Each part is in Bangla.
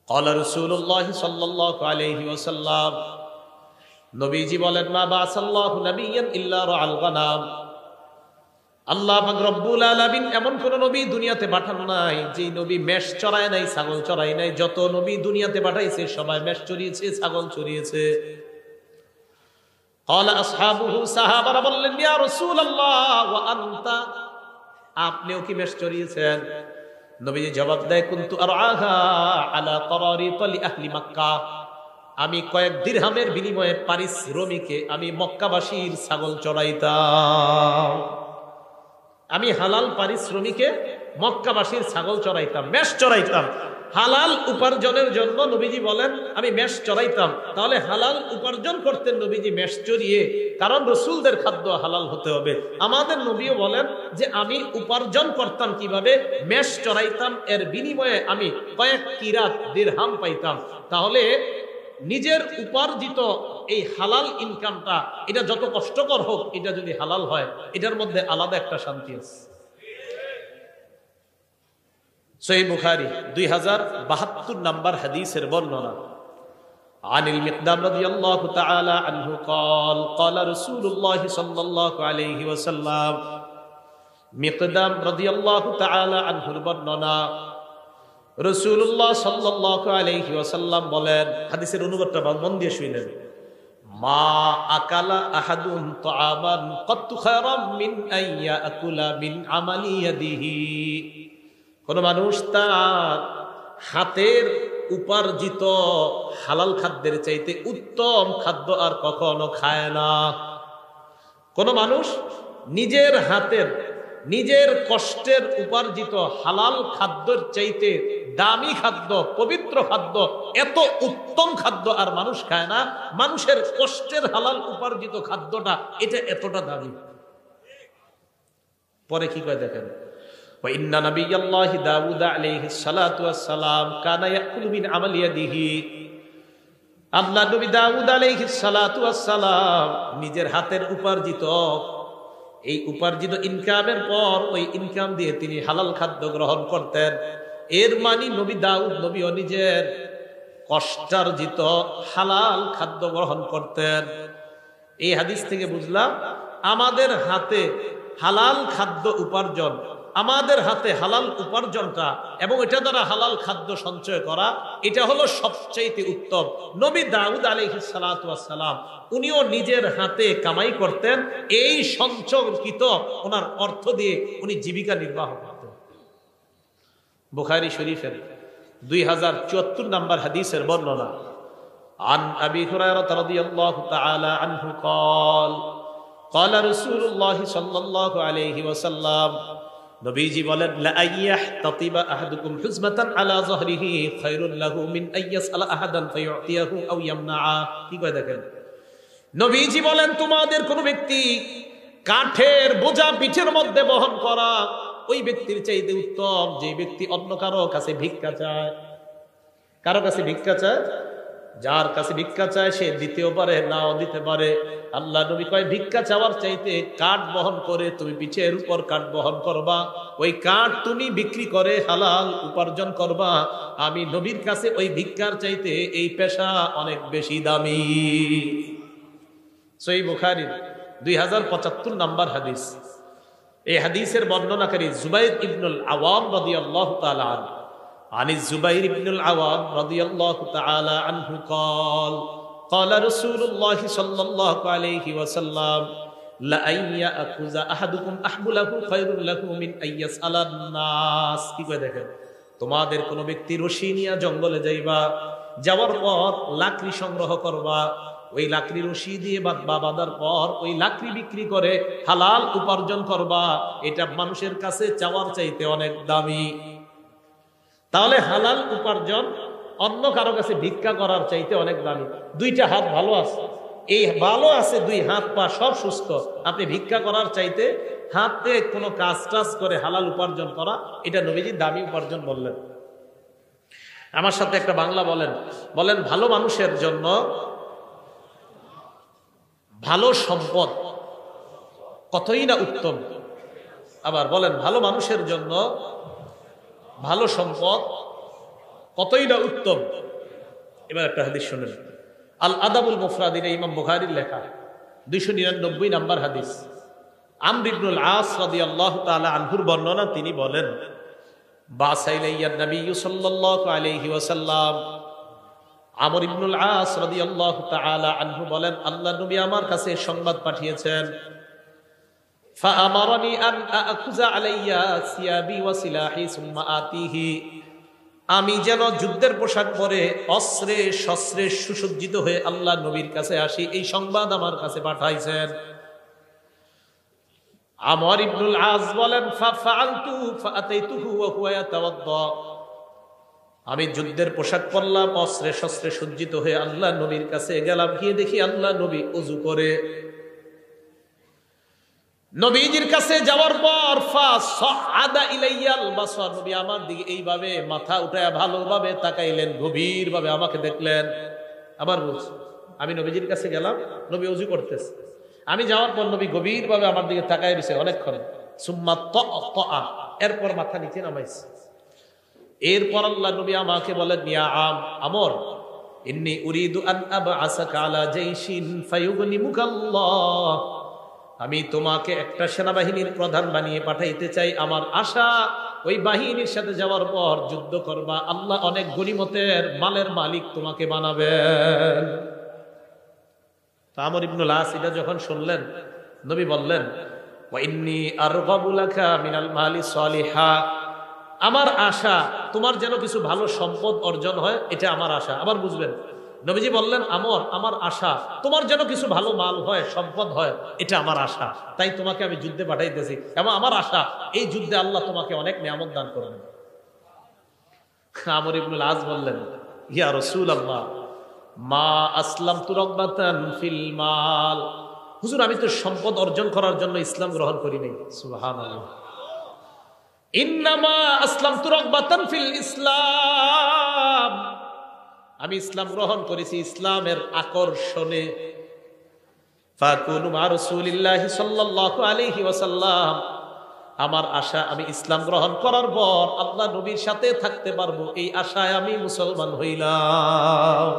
ক্বালা রাসূলুল্লাহ সাল্লাল্লাহু আলাইহি ওয়াসাল্লাম, নবীজি বলেন, মা বাসাল্লাহু নাবিয়্যান ইল্লা রাআল গানাম। আল্লাহ পাক রব্বুল আলামিন এমন কোন নবী দুনিয়াতে পাঠান নাই যে নবী মেষ চড়ায় নাই, ছাগল চড়ায় নাই। যত নবী দুনিয়াতে পাঠাইছে সবাই মেষ চড়িয়েছে, ছাগল চড়িয়েছে। ক্বালা আসহাবুহু, সাহাবারা বললেন, ইয়া রাসূলুল্লাহ ওয়া আনতা, আপনিও কি মেষ চড়িয়েছেন? নবীজি জবাব দেয়, কুনতু আরআহা আলা তারারিত লি আহলি মক্কা, আমি কয়েক দিরহামের বিনিময়ে পারিশ্রমিকে আমি মক্কাবাসীর ছাগল চড়াইতাম। আমি হালাল পারিশ্রমিকে মক্কাবাসীর ছাগল চড়াইতাম, মেষ চড়াইতাম। হালাল উপার্জনের জন্য নবীজি বলেন আমি মেষ চড়াইতাম। তাহলে হালাল উপার্জন করতেন নবীজি মেষ চড়িয়ে, কারণ রাসূলদের খাদ্য হালাল হতে হবে। আমাদের নবীও বলেন যে আমি উপার্জন করতাম কিভাবে, মেষ চড়াইতাম, এর বিনিময়ে আমি কয়েক কিরাত দিরহাম পাইতাম। তাহলে নিজের উপার্জিত এই হালাল ইনকামটা, এটা যত কষ্টকর হোক, এটা যদি হালাল হয়, এটার মধ্যে আলাদা একটা শান্তি আছে। সহিহ বুখারী 2072 নম্বর হাদিসের বর্ণনা। আনিল মিকদাম রাদিয়াল্লাহু তাআলা আনহু قال قال رسول الله صلى الله عليه وسلم, মিকদাম রাদিয়াল্লাহু তাআলা আনহুর বর্ণনা, রাসূলুল্লাহ সাল্লাল্লাহু আলাইহি ওয়াসাল্লাম বলেন, হাদিসের অনুবাদটা মন দিয়ে শুনেন, মা আকালা আহাদুন তাআমান কাত্তু খায়রাম মিন আইয়া আকুলা মিন আমালি ইয়াদিহি, কোন মানুষ তার হাতের উপার্জিত হালাল খাদ্যের চাইতে উত্তম খাদ্য আর কখনো খায় না। কোন মানুষ নিজের হাতের, নিজের কষ্টের উপার্জিত হালাল খাদ্যের চাইতে দামি খাদ্য, পবিত্র খাদ্য, এত উত্তম খাদ্য আর মানুষ খায় না। মানুষের কষ্টের হালাল উপার্জিত খাদ্যটা এটা এতটা দামি। পরে কি কয় দেখেন, ইন্না নবিয়াল্লাহি দাউদ আলাইহিস সালাতু ওয়াস সালাম কানা ইয়াকুলু মিন আমালি ইয়াদিহি, আল্লাহ নবী দাউদ আলাইহিস সালাতু ওয়াস সালাম নিজের হাতের উপার্জিত, এই উপার্জিত ইনকামের পর ওই ইনকাম দিয়ে তিনি হালাল খাদ্য গ্রহণ করতেন। এর মানে নবী দাউদ নবীও নিজের কষ্টার্জিত হালাল খাদ্য গ্রহণ করতেন। এই হাদিস থেকে বুঝলাম আমাদের হাতে হালাল খাদ্য উপার্জন, আমাদের হাতে হালাল উপার্জনটা এবং এটা দ্বারা হালাল খাদ্য সঞ্চয় করা, এটা হলো সবচেয়ে উত্তম। নবী দাউদ আলাইহিস সালাতু ওয়াস সালাম উনিও নিজের হাতে কামাই করতেন, এই সঞ্চয়কৃত ওনার অর্থ দিয়ে উনি জীবিকা নির্বাহ করতেন। বুখারী শরীফের 2074 নম্বর হাদিসের বর্ণনা। আন আবি হুরায়রা রাদিয়াল্লাহু তাআলা আনহু قال قال رسول الله صلى الله عليه وسلم, নবীজি বলেন, লা আইয়াহতাতিবা আহাদুকুম হুজমাতান আলা যহরিহি খায়রুন লাহু মিন আইয়াসআলা আহাদান ফায়ুতিয়াহু আও ইয়ামনাআ। কি কয় দেখেন, নবীজি বলেন তোমাদের কোন ব্যক্তি কাঠের বোঝা পিঠের মধ্যে বহন করা ওই ব্যক্তির চাইতে উত্তম যে ব্যক্তি অন্য কারো কাছে ভিক্ষা চায়। কারো কাছে ভিক্ষা চায়, যার কাছে ভিক্ষা চায় সে দিতেও পারে, নাও দিতে পারে। আল্লাহ নবী কয় ভিক্ষা চাওয়ার চাইতে কাঠ বহন করে তুমি পিঠের উপর কাঠ বহন করবা, ওই কাঠ তুমি বিক্রি করে হালাল উপার্জন করবা। আমি নবীর কাছে ওই ভিক্ষার চাইতে এই পেশা অনেক বেশি দামি। সহিহ বুখারী 2075 নম্বর হাদিস। এই হাদিসের বর্ণনাকারী জুবাইর ইবনুল আওয়াম রাদিয়াল্লাহু তাআলা আনহু। عن الزبير بن العوام رضي الله تعالى عنه قال قال رسول الله صلى الله عليه وسلم لأن يأخذ أحدكم أحبله خير له من أن يسأل الناس। কি কয় দেখেন, তোমাদের কোন ব্যক্তি রশি নিয়ে জঙ্গলে যাইবা, যাওয়ার পর লাকড়ি সংগ্রহ করবা, ওই লাকড়ি রশি দিয়ে বাঁধার পর ওই লাকড়ি বিক্রি করে হালাল উপার্জন করবা, এটা মানুষের কাছে চাওয়ার চাইতে অনেক দামি। তাহলে হালাল উপার্জন অন্য কারো কাছে ভিক্ষা করার চাইতে অনেক দামি। দুইটা হাত ভালো আছে, এই ভালো আছে, দুই হাত পা সব সুস্থ, আপনি ভিক্ষা করার চাইতে হাতে কোনো কাজ টাজ করে হালাল উপার্জন করা, এটা নবীজি দামি উপার্জন বললেন। আমার সাথে একটা বাংলা বলেন, বলেন ভালো মানুষের জন্য ভালো সম্পদ কতই না উত্তম। আবার বলেন ভালো মানুষের জন্য ভালো সম্পদ কতই না উত্তম। এবার একটা হাদিস শুনেন, আল আদাবুল মুফরাদ, ইমাম বুখারীর লেখা, 299 নম্বর হাদিস। আমর ইবনুল আস রাদিয়াল্লাহু তাআলা আনহুর বর্ণনা, তিনি বলেন, বাসাইলাইয়া নবী সাল্লাল্লাহু আলাইহি ওয়াসাল্লাম, আমর ইবনুল আস রাদিয়াল্লাহু তাআলা আনহু বলেন, আল্লাহর নবী আমার কাছে সংবাদ পাঠিয়েছেন, ফাআমারানি আন আখুযা আলাইয়া সিয়াবি ওয়া সিলাহি সুম্মা আতিহি, আমি যেন যুদ্ধের পোশাক পরে অস্ত্রে শস্ত্রে সুসজ্জিত হয়ে আল্লাহ নবীর কাছে আসি, এই সংবাদ আমার কাছে পাঠাইছেন। আমর ইবনুল আস বলেন, ফাআলতু ফাআতাইতুহু ওয়া হুয়া ইয়াতাওয়াদ্দা, আমি যুদ্ধের পোশাক পরলাম, অস্ত্রে শস্ত্রে সজ্জিত হয়ে আল্লাহ নবীর কাছে গেলাম, গিয়ে দেখি আল্লাহ নবী ওযু করে। নবীজির কাছে যাওয়ার পর ফাসআদা ইলাইয়াল বাসার, নবী আমার দিকে এইভাবে মাথা উঠায় ভালোভাবে তাকাইলেন, গভীরভাবে আমাকে দেখলেন। আবার বলছি, আমি নবীজির কাছে গেলাম, নবী ওযু করতেছে, আমি যাওয়ার পর নবী গভীরভাবে আমার দিকে তাকায় রয়েছে অনেকক্ষণ। সুম্মা তাআ, এরপর মাথা নিচে নামাইছে। এরপর আল্লাহ নবী আমাকে বলেন, ইয়া আমর, ইন্নী উরিদু আন আবআসাকা আলা জাইশিন ফায়ুগনিমুকাল্লাহ, আমি তোমাকে একটা সেনাবাহিনীর প্রধান বানিয়ে পাঠাইতে চাই। আমার আশা ওই বাহিনীর সাথে যাওয়ার পর যুদ্ধ করবা, আল্লাহ অনেক গনিমতের মালের মালিক তোমাকে বানাবেন। আমর ইবনুল আস এটা যখন শুনলেন, নবী বললেন, ওয়া ইন্নী আরগাবু লাকা মিনাল মালি সালিহা, আমার আশা তোমার যেন কিছু ভালো সম্পদ অর্জন হয়, এটা আমার আশা। আবার বুঝবেন, নবীজি বললেন, আমর, আমার আশা তোমার যেন কিছু ভালো মাল হয়, সম্পদ হয়, এটা আমার আশা, তাই তোমাকে আমি যুদ্ধে পাঠাইতেছি, এবং আমার আশা এই যুদ্ধে আল্লাহ তোমাকে অনেক নিয়ামত দান করবেন। আমর ইবনুল আস বললেন, ইয়া রাসূলুল্লাহ, মা আসলামতু রাগবাতান ফিল মাল, হুজুর আমি তো সম্পদ অর্জন করার জন্য ইসলাম গ্রহণ করি নাই। সুবহানাল্লাহ। ইন্নামা আসলামতু রাগবাতান ফিল ইসলাম, আমি ইসলাম গ্রহণ করেছি ইসলামের আকর্ষণে। ফাকুনু মা রাসূলিল্লাহি সাল্লাল্লাহু আলাইহি ওয়াসাল্লাম, আমার আশা আমি ইসলাম গ্রহণ করার পর আল্লাহ নবীর সাথে থাকতে পারবো, এই আশায় আমি মুসলমান হইলাম।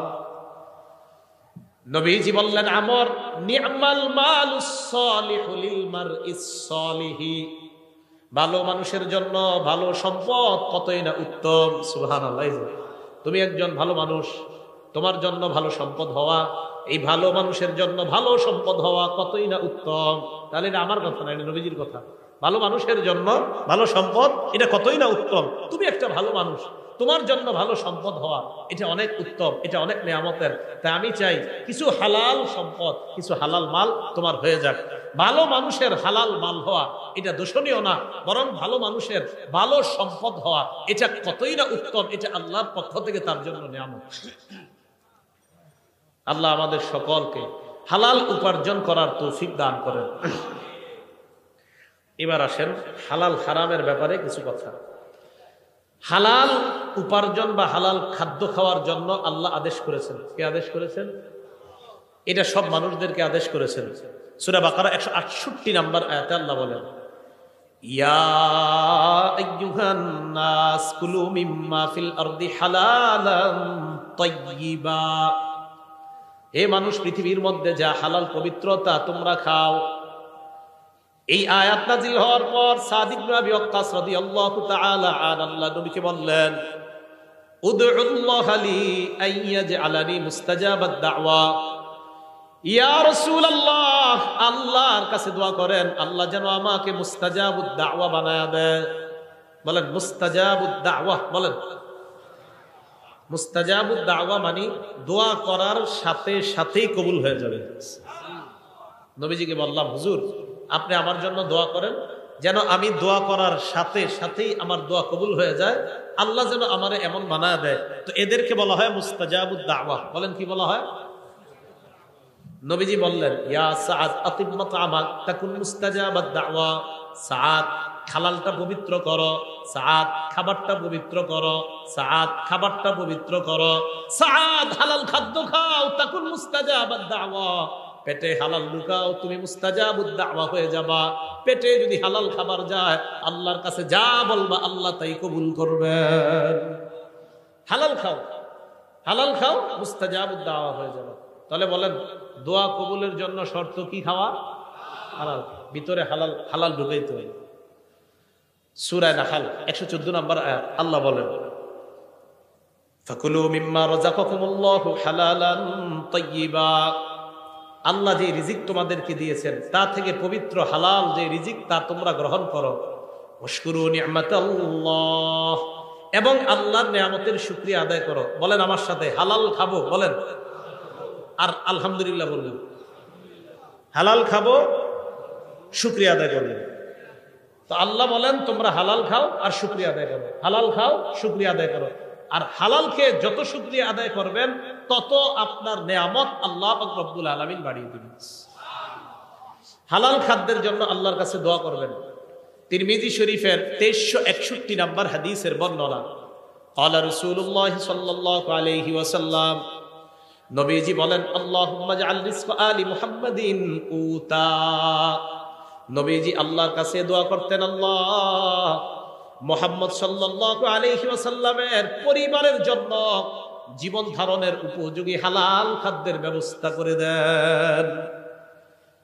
নবীজি বললেন, আমর, নি'মাল মালুস সালিহু লিল মারইস সালিহি, ভালো মানুষের জন্য ভালো সম্পদ কতই না উত্তম। সুবহানাল্লাহ। তুমি একজন ভালো মানুষ, তোমার জন্য ভালো সম্পদ হওয়া, এই ভালো মানুষের জন্য ভালো সম্পদ হওয়া কতই না উত্তম। তাহলে এটা আমার কথা না, এটা নবীজির কথা। ভালো মানুষের জন্য ভালো সম্পদ, এটা কতই না উত্তম। তুমি একটা ভালো মানুষ, তোমার জন্য ভালো সম্পদ হওয়া, এটা অনেক উত্তম, এটা অনেক নিয়ামতের। তাই আমি চাই কিছু হালাল সম্পদ, কিছু হালাল মাল তোমার হয়ে যাক। ভালো মানুষের হালাল মাল হওয়া এটা দোষণীয় না, বরং ভালো মানুষের ভালো সম্পদ হওয়া এটা কতই না উত্তম, এটা আল্লাহর পক্ষ থেকে তার জন্য নিয়ামত। আল্লাহ আমাদের সকলকে হালাল উপার্জন করার তৌফিক দান করেন। এবার আসেন হালাল হারামের ব্যাপারে কিছু কথা। হালাল উপার্জন বা হালাল খাদ্য খাওয়ার জন্য আল্লাহ আদেশ করেছেন। কে আদেশ করেছেন? এটা সব মানুষদেরকে আদেশ করেছেন। সূরা বাকারা 168 নম্বর আয়াতে আল্লাহ বলেন, ইয়া আইয়ুহান নাস কুলু মিম্মা ফিল আরদি হালালান তাইয়্যিবা, হে মানুষ, পৃথিবীর মধ্যে যা হালাল পবিত্রতা তোমরা খাও। এই আয়াত নাযিল হওয়ার পর সাদ ইবনে আবি ওয়াক্কাস রাদিয়াল্লাহু তাআলা আন আল্লাহ নবীকে বললেন, উদউল্লাহ লি আইয়াজআলানি মুস্তাজাবাদ দাওয়া, ইয়া রাসূলুল্লাহ, আল্লাহর কাছে দোয়া করেন আল্লাহ যেন আমাকে মুস্তাজাবুদ দাওয়া বানায়া দেয়। বলেন মুস্তাজাবুদ দাওয়া, বলেন। মুস্তাজাবুদ দাওয়া মানে দোয়া করার সাথে সাথেই কবুল হয়ে যাবে। নবীজিকে বললাম, হুজুর আপনি আমার জন্য দোয়া করেন যেন আমি দোয়া করার সাথে সাথেই আমার দোয়া কবুল হয়ে যায়, আল্লাহ যেন আমারে এমন বানায় দেয়। তো এদেরকে বলা হয় মুস্তাজাবুদ দাওয়া। বলেন কি বলা হয়? নবীজি বললেন, ইয়া সাআদ আতিম মাতআমাক তাকুন মুস্তাজাবাদ দাওয়া, সাআদ হালালটা পবিত্র করো, সাআদ খাবারটা পবিত্র করো, সাআদ খাবারটা পবিত্র করো, সাআদ হালাল খাদ্য খাও, তাকুন মুস্তাজাবাদ দাওয়া, পেটে হালাল লুকাও, তুমি মুস্তাজাবুদ দাওয়া হয়ে যাবা। পেটে যদি হালাল খাবার যায়, আল্লাহর কাছে যা বলবা আল্লাহ তাই কবুল করবেন। হালাল খাও, হালাল খাও, মুস্তাজাবুদ দাওয়া হয়ে যাবে। তাহলে বলেন দোয়া কবুলের জন্য শর্ত কি? খাওয়া হালাল, ভিতরে হালাল, হালাল ঢুকাইতে হয়। সূরা নাহল 114 নম্বর আয়াত আল্লাহ বলেন ফাকুলু মিম্মা রাযাকাকুমুল্লাহু হালালান তাইয়্যিবা, আল্লাহ যে রিজিক তোমাদেরকে দিয়েছেন তা থেকে পবিত্র হালাল যে রিজিক তা তোমরা গ্রহণ করো। ওয়াশকুরু নি'মাতাল্লাহ, এবং আল্লাহর নিয়ামতের শুকরিয়া আদায় করো। বলেন আমার সাথে, হালাল খাবো, বলেন, আর আলহামদুলিল্লাহ বললেন। হালাল খাবো, শুকরিয়া আদায় করলেন। তো আল্লাহ বলেন তোমরা হালাল খাও আর শুকরিয়া আদায় করো, হালাল খাও, শুকরিয়া আদায় করো। আর হালাল খেয়ে যত শুকরিয়া আদায় করবেন তত আপনার নেয়ামত আল্লাহ পাক রব্বুল আলামিন বাড়িয়ে দিবেন। হালাল খাদ্যের জন্য আল্লাহর কাছে দোয়া করবেন। তিরমিজি শরীফের 2361 নম্বর হাদিসের বর্ণনা, ক্বালা রাসূলুল্লাহ সাল্লাল্লাহু আলাইহি ওয়াসাল্লাম, নবীজি বলেন আল্লাহুম্মা জাআল রিজকা আলি মুহাম্মাদিন কুতা। নবীজি আল্লাহর কাছে দোয়া করতেন, আল্লাহ মুহাম্মদ সাল্লাল্লাহু আলাইহি ওয়াসাল্লামের পরিবারের জন্য জীবন ধারণের উপযোগী হালাল খাদ্যের ব্যবস্থা করে দেন।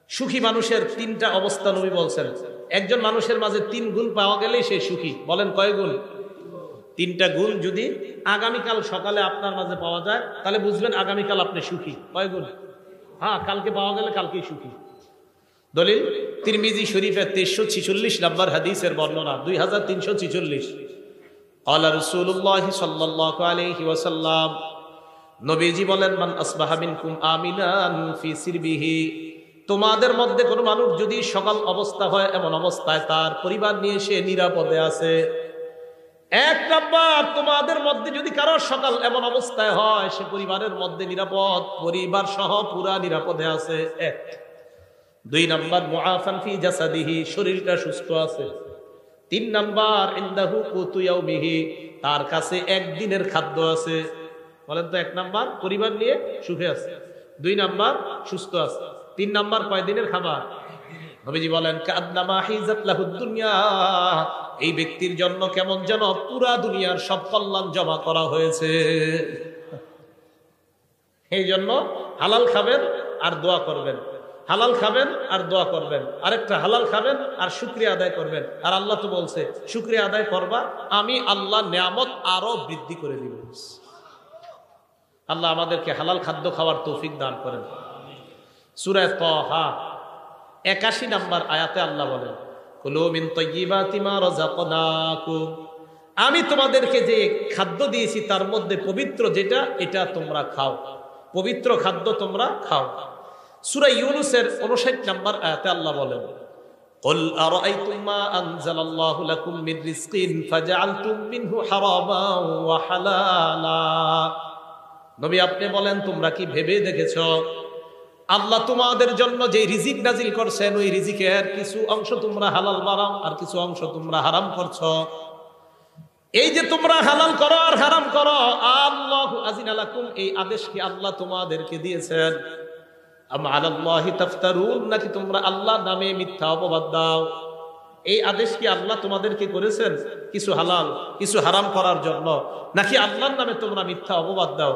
সুখী মানুষের তিনটা অবস্থা নবী বলছেন। একজন মানুষের মাঝে 3 গুণ পাওয়া গেলেই সে সুখী। বলেন কয় গুণ? 3টা গুণ যদি আগামীকাল সকালে আপনার মাঝে পাওয়া যায় তাহলে বুঝবেন আগামীকাল আপনি সুখী। কয় গুণ? হ্যাঁ, কালকে পাওয়া গেলে কালকেই সুখী। দলিল তিরমিজি শরীফের 2346 নম্বর হাদিসের বর্ণনা, 2346। ক্বালা রাসূলুল্লাহ সাল্লাল্লাহু আলাইহি ওয়াসাল্লাম, নবীজি বলেন মান আসবাহা মিনকুম আমিনান ফি সিরবিহি, তোমাদের মধ্যে কোনো মানুষ যদি সকাল অবস্থা হয় এমন অবস্থায় তার পরিবার নিয়ে সে নিরাপদে আছে। 1 নাম্বার, তোমাদের মধ্যে যদি কারোর সকাল এমন অবস্থায় হয় সে পরিবারের মধ্যে নিরাপদ, পরিবার সহ পুরা নিরাপদে আছে। 1। 2 নাম্বার, মুআফান ফি জাসাদিহি, শরীরটা সুস্থ আছে। 3 নাম্বার, ইনদাহু কুতু ইয়াউমিহি, তার কাছে একদিনের খাদ্য আছে। বলেন তো, 1 নাম্বার পরিবার নিয়ে সুখে আছে, 2 নাম্বার সুস্থ আছে, 3 নাম্বার কয়দিনের খাবার? নবীজি বলেন কান্নামা হিজাত লাহুদ দুনিয়া, এই ব্যক্তির জন্য কেমন যেন পুরা দুনিয়ার সব কল্যাণ জমা করা হয়েছে। এই জন্য হালাল খাবেন আর দোয়া করবেন, হালাল খাবেন আর দোয়া করবেন, আরেকটা হালাল খাবেন আর শুকরিয়া আদায় করবেন। আর আল্লাহ তো বলছে শুকরিয়া আদায় করবা, আমি আল্লাহ নিয়ামত আরো বৃদ্ধি করে দিব। আল্লাহ আমাদেরকে হালাল খাদ্য খাওয়ার তৌফিক দান করেন। সূরা তাহা 81 নম্বর আয়াতে আল্লাহ বলেন কুলু মিন তাইয়্যিবাতি মা রাযাকনাকুম, আমি তোমাদেরকে যে খাদ্য দিয়েছি তার মধ্যে পবিত্র যেটা, এটা তোমরা খাও, পবিত্র খাদ্য তোমরা খাও। সূরা ইউনূসের 59 নম্বর আয়াতে আল্লাহ বলেন কুল আরাআইতুম মা আনজালাল্লাহু লাকুম মির রিজকিন ফাজআলতুম মিনহু হারামান ওয়া হালালা। নবী আপনি বলেন তোমরা কি ভেবে দেখেছো আল্লাহ তোমাদের জন্য যে রিজিক নাজিল করছেন ওই রিজিকের কিছু অংশ তোমরা হালাল বানাও আর কিছু অংশ তোমরা হারাম করছো। এই যে তোমরা হালাল করো আর হারাম করো, আল্লাহু আযিনা লাকুম, এই আদেশ কি আল্লাহ তোমাদেরকে দিয়েছেন? আম আলাল্লাহি তাফতারুন, নাকি তোমরা আল্লাহর নামে মিথ্যা অপবাদ দাও? এই আদেশ কি আল্লাহ তোমাদেরকে করেছেন কিছু হালাল কিছু হারাম করার জন্য, নাকি আল্লাহর নামে তোমরা মিথ্যা অপবাদ দাও?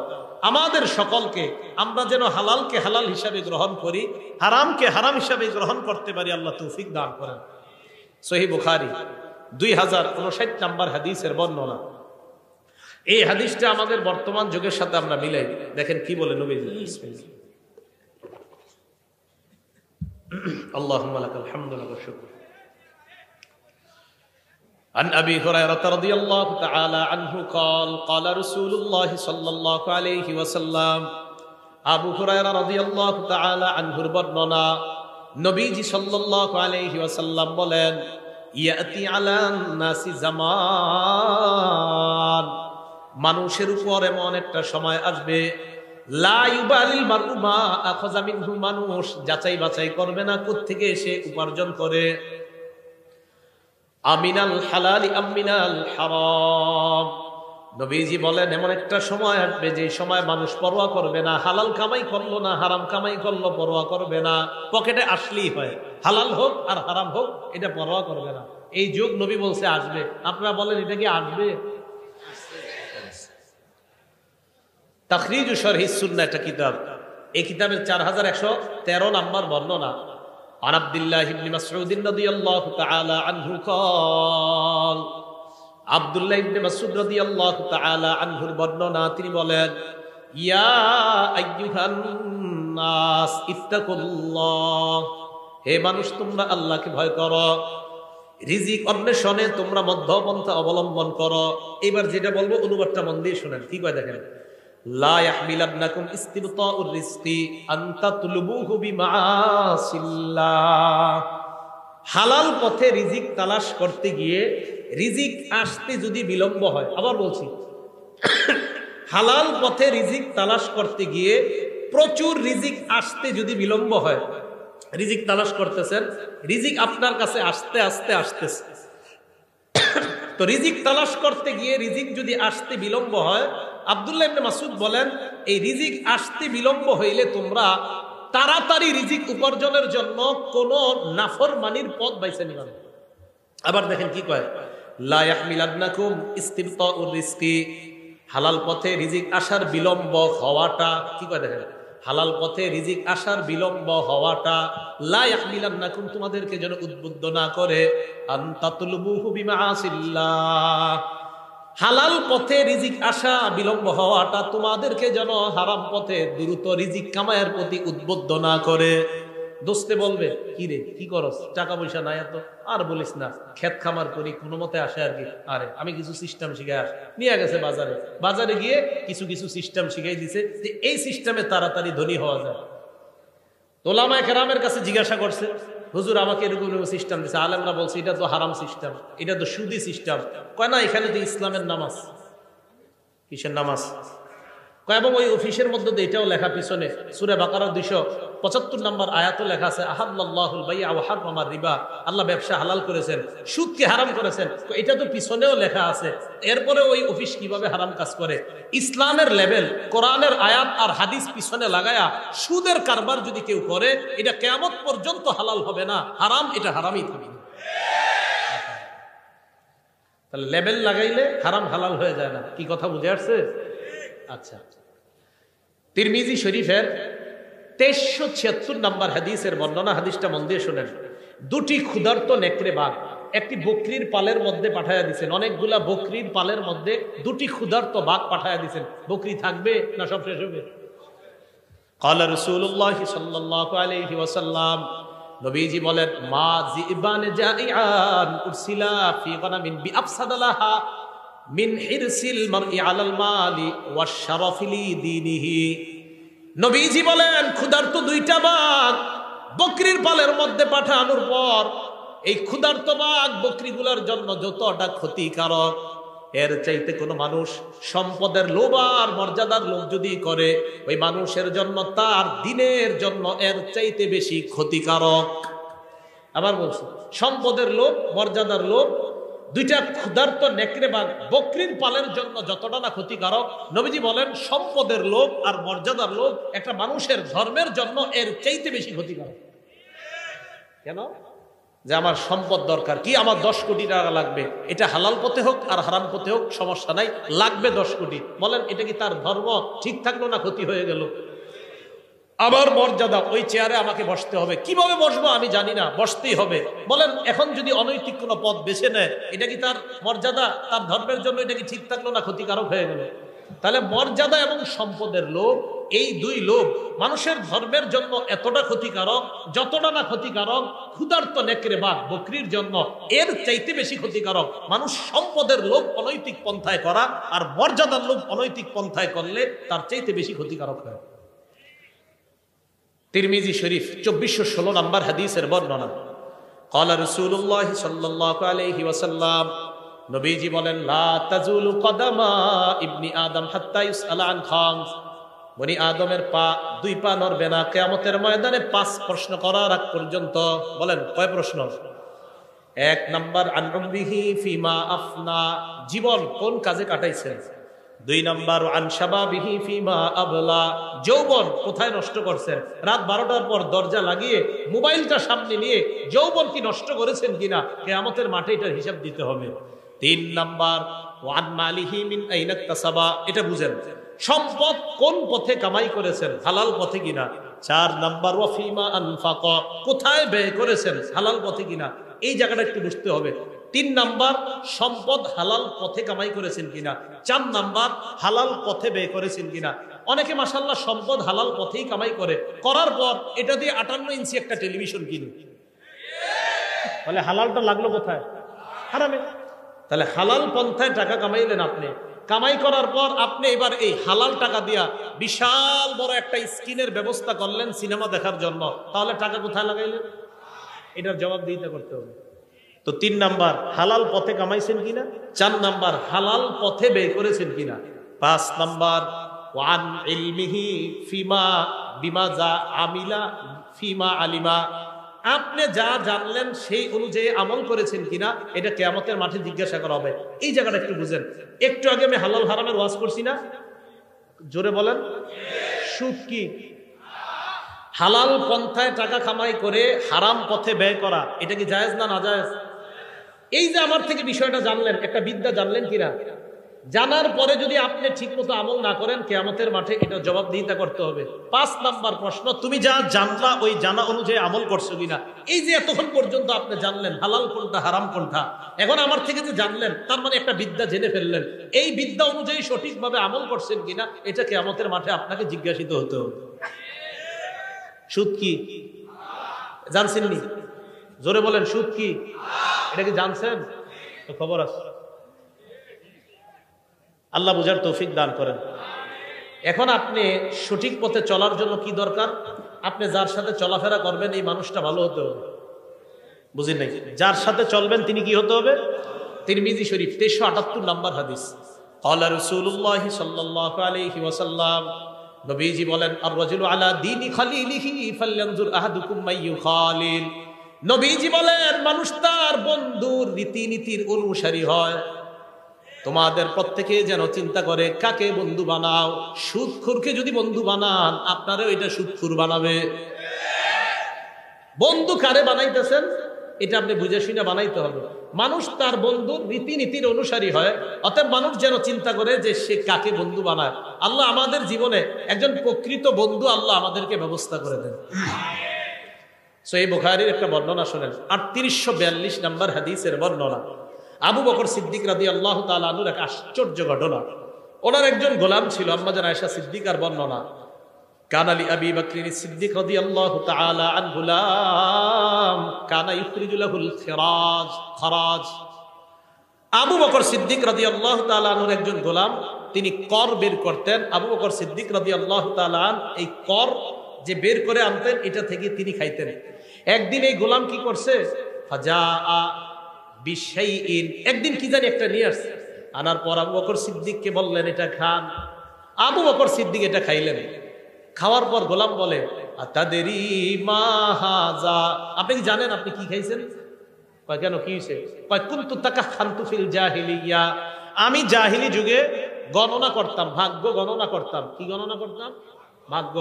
আমাদের সকলকে আমরা যেন হালালকে হালাল হিসাবে গ্রহণ করি, হারামকে হারাম হিসাবে গ্রহণ করতে পারি, আল্লাহ তৌফিক দান করেন। সহিহ বুখারী 2059 নম্বর হাদিসের বর্ণনা। এই হাদিসটা আমাদের বর্তমান যুগের সাথে আমরা মিলাই দেখেন কি বলে নবীজি। বিসমিল্লাহ। আল্লাহুম্মা লাকাল হামদু ওয়া শুকর। عن أبي هريرة رضي الله تعالى عنه قال قال رسول الله صلى الله عليه وسلم, আবু হুরায়রা রাদিয়াল্লাহু তাআলা আনহুর বর্ণনা, নবীজি সাল্লাল্লাহু আলাইহি ওয়াসাল্লাম বলেন ইয়াতি আলান নাসি জামান, মানুষের উপর এমন একটা সময় আসবে লা ইউবালিল মারউ মা আখাযা মিনহু, মানুষ যাচাই বাছাই করবে না কোত্থেকে সে উপার্জন করে। আমিনাল হালালি আমিনাল হারাম, নবীজি বলেন এমন একটা সময় আসবে যে সময় মানুষ পরোয়া করবে না, হালাল কামাই করলো না হারাম কামাই করলো পরোয়া করবে না, পকেটে আসলেই হয়, হালাল হোক আর হারাম হোক এটা পরোয়া করবে না। এই যুগ নবী বলছে আসবে, আপনারা বলেন এটা কি আসবে? তাখরিজু শরহিস সুন্নাহ একটা কিতাব। এই কিতাবের 4113 নম্বর বর্ণনা। আন আব্দুল্লাহ ইবনে মাসউদ রাদিয়াল্লাহু তাআলা আনহু قال আব্দুল্লাহ ইবনে মাসউদ রাদিয়াল্লাহু তাআলা আনহুর বর্ণনা, তিনি বলেন, ইয়া আইয়ুহান নাস ইত্তাকুল্লাহ, হে মানুষ তোমরা আল্লাহকে ভয় করো, রিজিক অন্বেষণে তোমরা মধ্যপন্থা অবলম্বন করো। এবার যেটা বলবো অনুবাদটা মন দিয়ে শুনেন, কি কয় দেখেন। লা ইয়াহমিলান্নাকুম ইস্তিবতাউর রিজকি আন তাতলুবুহু বিমাআসিল্লাহ, হালাল পথে রিজিক তালাশ করতে গিয়ে রিজিক আসতে যদি বিলম্ব হয়, আবার বলছি, হালাল পথে রিজিক তালাশ করতে গিয়ে প্রচুর রিজিক আসতে যদি বিলম্ব হয়, রিজিক তালাশ করতেছেন, রিজিক আপনার কাছে আসতে আসতে আসতেছে, তো রিজিক তালাশ করতে গিয়ে রিজিক যদি আসতে বিলম্ব হয়, আব্দুল্লাহ ইবনে মাসউদ বলেন, এই রিজিক আসতে বিলম্ব হইলে তোমরা তাড়াতাড়ি রিজিক উপার্জনের জন্য কোন নাফরমানির পথ বাইছে নিবা। আবার দেখেন কি কয়, লা ইয়াহমিলান্নাকুম ইস্তিবতাউর রিজকি, হালাল পথে রিজিক আসার বিলম্ব হওয়াটা, কি কয় দেখেন, হালাল পথে রিজিক আসার বিলম্ব হওয়াটা, লা ইয়াহমিলান্নাকুম, তোমাদেরকে যেন উদ্বুদ্ধ না করে, আন তাতলুবুহু বিমাআসিল্লাহ, হালাল পথে রিজিক আসা বিলম্ব হওয়াটা তোমাদেরকে যেন হারাম পথে দ্রুত রিজিক কামায়ের প্রতি উদ্বুদ্ধ না করে। দোস্তে বলবে, কি রে কি করস, টাকা পয়সা নাই এত, আর বলিস না, ক্ষেত খামার করি কোনো মতে আসে আর কি। আরে আমি কিছু সিস্টেম শিখাই আস, নিয়ে গেছে বাজারে, বাজারে গিয়ে কিছু কিছু সিস্টেম শিখাই দিছে যে এই সিস্টেমে তাড়াতাড়ি ধনী হওয়া যায়। ওলামায়ে কেরামের কাছে জিজ্ঞাসা করছে, হুজুর আমাকে এরকম সিস্টেম দিছে, আলেমরা বলছে এটা তো হারাম সিস্টেম, এটা তো সুদি সিস্টেম। কয় না, এখানে তো ইসলামের নামাজ। কিসের নামাজ? এবং ওই অফিসের মধ্যে এটাও লেখা, পিছনে সূরা বাকারার 275 নম্বর আয়াতও লেখা আছে, আহাল্লাল্লাহুল বাই'a ওয়া হাররামার রিবা, আল্লাহ ব্যবসা হালাল করেছেন, সুদকে হারাম করেছেন। এটা তো পিছনেও লেখা আছে। এরপরে ওই অফিস কিভাবে হারাম কাজ করে? ইসলামের লেভেল, কোরআনের আয়াত আর হাদিস পিছনে লাগায়া সুদের কারবার যদি কেউ করে, এটা কিয়ামত পর্যন্ত হালাল হবে না, হারাম, এটা হারামই থাকবে। তাহলে লেভেল লাগাইলে হারাম হালাল হয়ে যায় না। কি কথা বুঝে আসছে? আচ্ছা, তিরমিজি শরীফের 2376 নম্বর হাদিসের বর্ণনা, হাদিসটা মন দিয়ে শুনেন। দুটি ক্ষুধার্ত নেকড়ে বাঘ একটি বকরির পালের মধ্যে পাঠায়া দিয়েছেন, অনেকগুলা বকরির পালের মধ্যে দুটি ক্ষুধার্ত বাঘ পাঠায়া দিয়েছেন। বকরি থাকবে না সব শেষ হবে? ক্বালা রাসূলুল্লাহ সাল্লাল্লাহু আলাইহি ওয়াসাল্লাম, নবীজি বলেন, মা যিবান জাইআন উরসিলা ফি গনামিন বিআফসাদালাহা মিন হিরসিল মারই আলাল মালি ওয়াশ শারাফি লিদীনিহি। নবীজি বলেন, ক্ষুধার্ত দুইটা বাঘ বকরির পালের মধ্যে পাঠানোর পর এই ক্ষুধার্ত বাঘ বকরিগুলোর জন্য যতটা ক্ষতিকারক, এর চাইতে কোনো মানুষ সম্পদের লোভ আর মর্যাদার লোভ যদি করে, ওই মানুষের জন্য তার দিনের জন্য এর চাইতে বেশি ক্ষতিকারক। আবার বলছি, সম্পদের লোভ, মর্যাদার লোভ, দুইটা ক্ষুধার্ত নেকড়ে বাঘ বকরির পালের জন্য যতটা না ক্ষতিকারক, নবীজি বলেন সম্পদের লোভ আর মর্যাদার লোভ একটা মানুষের ধর্মের জন্য এর চাইতে বেশি ক্ষতিকারক। কেন? যে আমার সম্পদ দরকার, কি আমার 10 কোটি টাকা লাগবে, এটা হালাল পথে হোক আর হারাম পথে হোক সমস্যা নাই, লাগবে 10 কোটি। বলেন এটা কি তার ধর্ম ঠিক থাকলো না ক্ষতি হয়ে গেল? আবার মর্যাদা, ওই চেয়ারে আমাকে বসতে হবে, কিভাবে বসবো আমি জানি না, বসতেই হবে। বলেন এখন যদি অনৈতিক কোনো পথ বেছে নেয়, এটা কি তার মর্যাদা, তার ধর্মের জন্য এটা কি ঠিক থাকলো না ক্ষতিকারক হয়ে গেল? তাহলে মর্যাদা এবং সম্পদের লোভ, এই দুই লোভ মানুষের ধর্মের জন্য এতটা ক্ষতিকারক, যতটা না ক্ষতিকারক ক্ষুধার্ত নেকড়ে বাঘ বকরির জন্য এর চাইতে বেশি ক্ষতিকারক মানুষ সম্পদের লোভ অনৈতিক পন্থায় করা, আর মর্যাদার লোভ অনৈতিক পন্থায় করলে তার চাইতে বেশি ক্ষতিকারক হয়। তিরমিজি শরীফ 2416 নম্বর হাদিসের বর্ণনা। ক্বালা রাসূলুল্লাহ সাল্লাল্লাহু আলাইহি ওয়াসাল্লাম, নবীজি বলেন, লা তাজুলু কদামা ইবনি আদম হাত্তা ইউসআলা আন খামস, বনি আদমের পা, দুই পা নড়বে না কিয়ামতের ময়দানে 5 প্রশ্ন করার আগ পর্যন্ত। বলেন কয় প্রশ্ন? 1 নাম্বার আন উমরিহি ফিমা আফনা, জীবন কোন কাজে কাটাইছেন। 2 নাম্বার আন শাবাবিহি ফিমা আবলা, যৌবন কোথায় নষ্ট করছেন। রাত 12টার পর দরজা লাগিয়ে মোবাইলটা সামনে নিয়ে যৌবন কি নষ্ট করেছেন কিনা, কিয়ামতের মাঠে এটার হিসাব দিতে হবে। 3 নাম্বার ওয়ান মালিহি মিন আইনা ইকতাসাবা, এটা বুঝেন, সম্পদ কোন পথে কামাই করেছেন, হালাল পথে কিনা। 4 নাম্বার ওয়াফিমা আনফাকা, কোথায় ব্যয় করেছেন, হালাল পথে কিনা, এই জায়গাটা একটু বুঝতে হবে। 3 নাম্বার সম্পদ হালাল পথে কামাই করেছেন কিনা। 4 নাম্বার হালাল পথে ব্যয় করেছেন কিনা। অনেকে মাশাআল্লাহ সম্পদ হালাল পথেই কামাই করে, করার পর এটা দিয়ে 58 ইঞ্চি একটা টেলিভিশন কিনে, তাহলে হালালটা লাগলো কোথায়? হারামে। তাহলে হালাল পন্থায় টাকা কামাইলেন আপনি, কামাই করার পর আপনি এবার এই হালাল টাকা দিয়া বিশাল বড় একটা স্ক্রিনের ব্যবস্থা করলেন সিনেমা দেখার জন্য, তাহলে টাকা কোথায় লাগাইলেন? এটার জবাব দিতে করতে হবে। তো 3 নাম্বার হালাল পথে কামাইছেন কিনা, 4 নাম্বার হালাল পথে ব্যয় করেছেন কিনা, 5 নাম্বার ওয়ান ইলমিহি ফিমা বিমা যা আমিলা ফিমা আলিমা, আপনি যা জানলেন সেই অনুযায়ী আমল করেছেন কিনা, এটা কিয়ামতের মাঠে জিজ্ঞাসা করা হবে। এই জায়গাটা একটু বুঝেন। একটু আগে আমি হালাল হারামের ওয়াজ করছি না, জোরে বলেন। সুদ কি? হালাল পন্থায় টাকা কামাই করে হারাম পথে ব্যয় করা, এটা কি জায়েজ না নাজায়েজ? এই যে আমার থেকে বিষয়টা জানলেন, একটা বিদ্যা জানলেন কিনা, জানার পরে যদি আপনি ঠিক মতো আমল না করেন কিয়ামতের মাঠে এটা জবাবদিহিতা করতে হবে। 5 নাম্বার প্রশ্ন, তুমি যা জানলা ওই জানা অনুযায়ী আমল করছো কিনা। এই যে এতক্ষণ পর্যন্ত আপনি জানলেন হালাল কোনটা হারাম কোনটা, এখন আমার থেকে যে জানলেন তার মানে একটা বিদ্যা জেনে ফেললেন, এই বিদ্যা অনুযায়ী সঠিকভাবে আমল করছেন কিনা এটা কিয়ামতের মাঠে আপনাকে জিজ্ঞাসিত হতে হবে। সুদ কি জানছেননি? জোরে বলেন, সুদ কি? এটা কি জানছেন? তো খবর আছে, আল্লাহ বুঝার তৌফিক দান করেন। এখন আপনি সঠিক পথে চলার জন্য কি দরকার? আপনি যার সাথে চলাফেরা করবেন এই মানুষটা ভালো হতে হবে। বুঝেন নাই? যার সাথে চলবেন তিনি কি হতে হবে? তিরমিজি শরীফ 1378 নম্বর হাদিস, ক্বালা রাসূলুল্লাহ সাল্লাল্লাহু আলাইহি ওয়াসাল্লাম, নবীজি বলেন, আর রাজুলু আলা দীনি খালিলিহি ফালয়ানজুর আহাদুকুম মাইয়ুখালিল। নবীজি বলেন, মানুষ তার বন্ধুর রীতিনীতির অনুসারী হয়। তোমাদের প্রত্যেকে যেন চিন্তা করে কাকে বন্ধু বানাও। সুদখোরকে যদি বন্ধু বানান আপনারা ওইটা সুদখোর বানাবে। বন্ধু কারে বানাইতেছেন এটা আপনি বুঝে শুনে বানাইতে হবে। মানুষ তার বন্ধুর রীতিনীতির অনুসারী হয়, অতএব মানুষ যেন চিন্তা করে যে সে কাকে বন্ধু বানায়। আল্লাহ আমাদের জীবনে একজন প্রকৃত বন্ধু আল্লাহ আমাদেরকে ব্যবস্থা করে দেন। সহিহ বুখারীর একটা বর্ণনা শোনেন, 3842 নম্বর হাদিসের বর্ণনা। আবু বকর সিদ্দিক রাদিয়াল্লাহু তাআলা আনহুর এক আশ্চর্য ঘটনা। ওনার একজন গোলাম ছিল, আম্মা জান আয়েশা সিদ্দিকার বর্ণনা, কানা লি আবি বকর সিদ্দিক রাদিয়াল্লাহু তাআলা আনহু গুলাম কানা ইখরিজু লাহুল খরাজ। আবু বকর সিদ্দিক রাদিয়াল্লাহু তাআলা আনহুর একজন গোলাম, তিনি কর বের করতেন। আবু বকর সিদ্দিক রাদিয়াল্লাহু তাআলা এই কর যে বের করে আনতেন এটা থেকে তিনি খাইতেন। একদিন এই গোলাম কি করছে, ফাজাআ বিশাইইন, একদিন কি জানি একটা নিয়ে আসছে, আনার পর আবু বকর সিদ্দিককে বললেন এটা খান। আবু বকর সিদ্দিক এটা খাইলেন। খাওয়ার পর গোলাম বলে, আতাদেরি মা হাযা, আপনি কি জানেন আপনি কি খাইছেন? কয় কেন, কি হইছে? কয় কুনতু তাকাখানতু ফিল জাহিলিয়া, আমি জাহিলি যুগে গণনা করতাম, ভাগ্য গণনা করতাম। কি গণনা করতাম? ভাগ্য।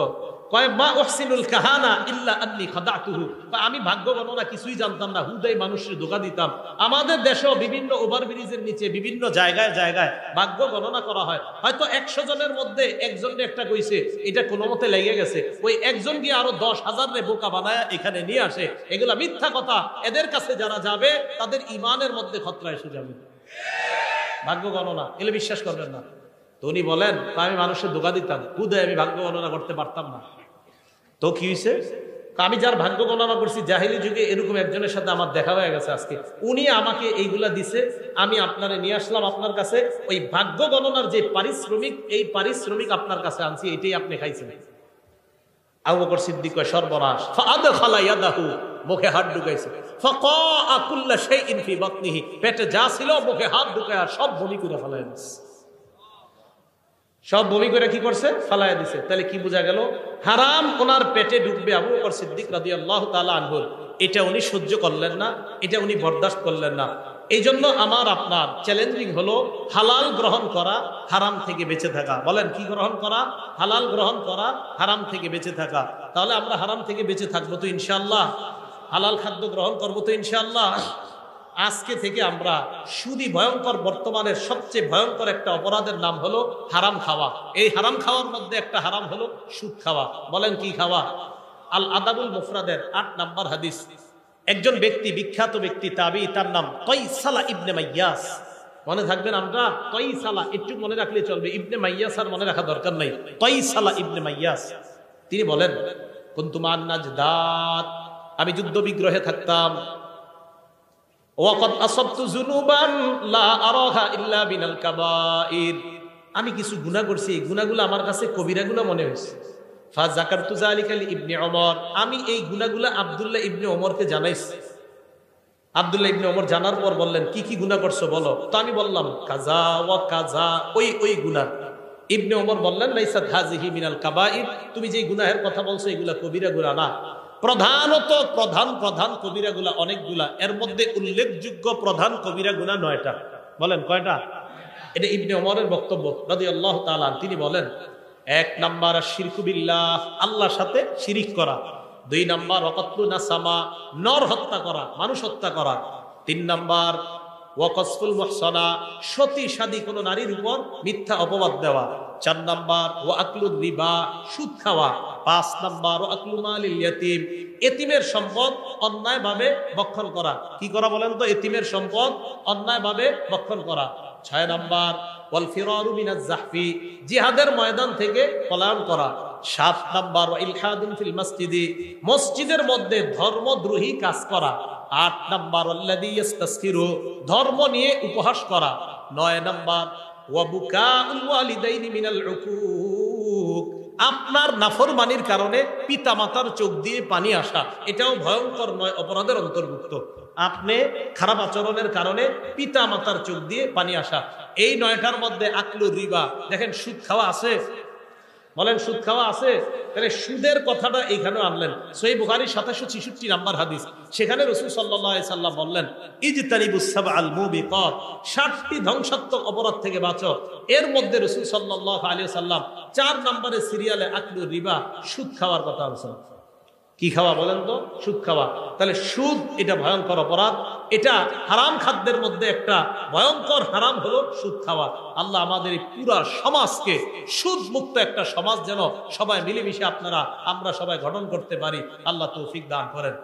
কয় মা উহসিনুল কাহানা ইল্লা আন্নী খাদাতুহু, আমি ভাগ্য গণনা কিছুই জানতাম না, হুদাই মানুষের ধোঁকা দিতাম। আমাদের দেশেও বিভিন্ন ওভারব্রিজের নিচে বিভিন্ন জায়গায় জায়গায় ভাগ্য গণনা করা হয়। হয়তো 100 জনের মধ্যে একজনের একটা কইছে, এটা কোনো মতে লেগে গেছে, ওই একজন গিয়ে আরো 10,000 রে বোকা বানায় এখানে নিয়ে আসে। এগুলা মিথ্যা কথা। এদের কাছে যারা যাবে তাদের ইমানের মধ্যে খতরা এসে যাবে। ভাগ্য গণনা এগুলো বিশ্বাস করবেন না। তো উনি বলেন, আমি মানুষের ধোঁকা দিতাম, হুদাই আমি ভাগ্য গণনা করতে পারতাম না। তো কি হয়েছে? আমি যার ভাগ্য গণনা করছি জাহিলি যুগে, এরকম একজনের সাথে আমার দেখা হয়ে গেছে আজকে, উনি আমাকে এইগুলা দিছে, আমি আপনারে নিয়ে আসলাম আপনার কাছে। ওই ভাগ্য গণনার যে পারিশ্রমিক, এই পারিশ্রমিক আপনার কাছে আনছি, এটাই আপনি খাইছেন। আবু বকর সিদ্দিক কয় সর্বনাশ। ফাআদখালা ইয়াদাহু, মুখে হাত ঢুকাইছে। ফাকাআ কুল্লা শাইইন ফি বাতনিহি, পেটে যা ছিল মুখে হাত ঢুকায়া সব বমি করে ফেলায় দিছে। সব বমি করে কি করছে? ফালায়া দিছে। তাহলে কি বোঝা গেল? হারাম ওনার পেটে ঢুকবে আবু বকর সিদ্দিক রাদিয়াল্লাহু তাআলা আনহু, এটা উনি সহ্য করলেন না, এটা উনি বরদাস্ত করলেন না। এই জন্য আমার আপনার চ্যালেঞ্জিং হলো হালাল গ্রহণ করা, হারাম থেকে বেঁচে থাকা। বলেন কি গ্রহণ করা? হালাল গ্রহণ করা, হারাম থেকে বেঁচে থাকা। তাহলে আমরা হারাম থেকে বেঁচে থাকবো তো ইনশাআল্লাহ, হালাল খাদ্য গ্রহণ করবো তো ইনশাআল্লাহ। আজকে থেকে আমরা সুদী ভয়ঙ্কর, বর্তমানের সবচেয়ে ভয়ঙ্কর একটা অপরাধের নাম হলো হারাম খাওয়া। এই হারাম খাওয়ার মধ্যে একটা হারাম হলো সুদ খাওয়া। বলেন কি খাওয়া? আল আদাবুল মুফরাদের 8 নম্বর হাদিস, একজন ব্যক্তি, বিখ্যাত ব্যক্তি তাবি, তার নাম কয়সালা ইবনে মাইয়াস। মনে থাকবেন, আমরা কয়সালা একটু মনে রাখলে চলবে, ইবনে মাইয়াস আর মনে রাখা দরকার নাই। কয়সালা ইবনে মাইয়াস তিনি বলেন, কুনতু মান নাজদাত, আমি যুদ্ধ বিগ্রহে থাকতাম। ওয়াকাদ আসাবতু যুনুবান লা আরাহা ইল্লা বিনাল কাবাইর, আমি কিছু গুনাহ করছি, এই গুনাহগুলো আমার কাছে কবিরা গুনাহ মনে হয়েছে। ফাযাকারতু যালিকা লি ইবনে ওমর, আমি এই গুনাহগুলো আব্দুল্লাহ ইবনে ওমরকে জানাইছি। আব্দুল্লাহ ইবনে ওমর জানার পর বললেন, কি কি গুনাহ করছো বলো। তো আমি বললাম কাজা ওয়া কাজা, ওই গুনাহ। ইবনে ওমর বললেন, লাইসাত হাযিহি মিনাল কাবাইর, তুমি যে গুনাহের কথা বলছো এগুলা কবিরা গুনাহ না। প্রধানত প্রধান কবিরা গুনাহ অনেকগুলা, এর মধ্যে উল্লেখযোগ্য প্রধান কবিরা গুনাহ 9টা। বলেন কয়টা? এটা ইবনে ওমরের বক্তব্য রাদিয়াল্লাহু তাআলা। তিনি বলেন, 1 নাম্বার শিরকু বিল্লাহ, আল্লাহর সাথে শিরিক করা। 2 নাম্বার ওয়াকাতলু নাসামা, নর হত্যা করা, মানুষ হত্যা করা। 3 নাম্বার ওয়াকসফুল মুহসানা, সতী সাদী কোনো নারীর উপর মিথ্যা অপবাদ দেওয়া। 4 নাম্বার ওয়াকলুর রিবা, সুদ খাওয়া। 5 নাম্বার ওয়াকলু মালিল ইয়াতীম, এতিমের সম্পদ অন্যায়ভাবে ভক্ষণ করা। কি করা বলেন তো? এতিমের সম্পদ অন্যায়ভাবে ভক্ষণ করা। 6 নাম্বার ওয়াল ফিরারু মিনাজ জাহফি, জিহাদের ময়দান থেকে পলায়ন করা। 7 নাম্বার ওয়া ইলহাদুন ফিল মসজিদি, মসজিদের মধ্যে ধর্মদ্রোহী কাজ করা। 8 নাম্বার আল্লাযী ইস্তাসখিরু, ধর্ম নিয়ে উপহাস করা। 9 নাম্বার ওয়া বুকাউল ওয়ালিদাইনি মিনাল উকুক, আপনার নাফরমানির কারণে পিতামাতার চোখ দিয়ে পানি আসা, এটাও ভয়ঙ্কর 9 অপরাধের অন্তর্ভুক্ত। আপনি খারাপ আচরণের কারণে পিতা মাতার চোখ দিয়ে পানি আসা। এই 9টার মধ্যে আকলুর রিবা, দেখেন সুদ খাওয়া আছে। বলেন সুদ খাওয়া আছে? তাহলে সুদের কথাটা এইখানে আনলেন। সহিহ বুখারীর 766 নাম্বার হাদিস, সেখানে রাসূল সাল্লাল্লাহু আলাইহি সাল্লাম বললেন, ইজতানিবুস সাবআল মুবিকাত, 60টি ধ্বংসাত্মক অপরাধ থেকে বাঁচো। এর মধ্যে রাসূল সাল্লাল্লাহু আলাইহি সাল্লাম 4 নম্বরের সিরিয়ালে আকলুর রিবা, সুদ খাওয়ার কথা বলেছেন। কি খাওয়া বলেন তো? সুদ খাওয়া। তাহলে সুদ এটা ভয়ঙ্কর অপরাধ, এটা হারাম খাদ্যের মধ্যে একটা ভয়ঙ্কর হারাম হলো সুদ খাওয়া। আল্লাহ আমাদের এই পুরা সমাজকে সুদ মুক্ত একটা সমাজ যেন সবাই মিলেমিশে আমরা সবাই গঠন করতে পারি, আল্লাহ তৌফিক দান করেন।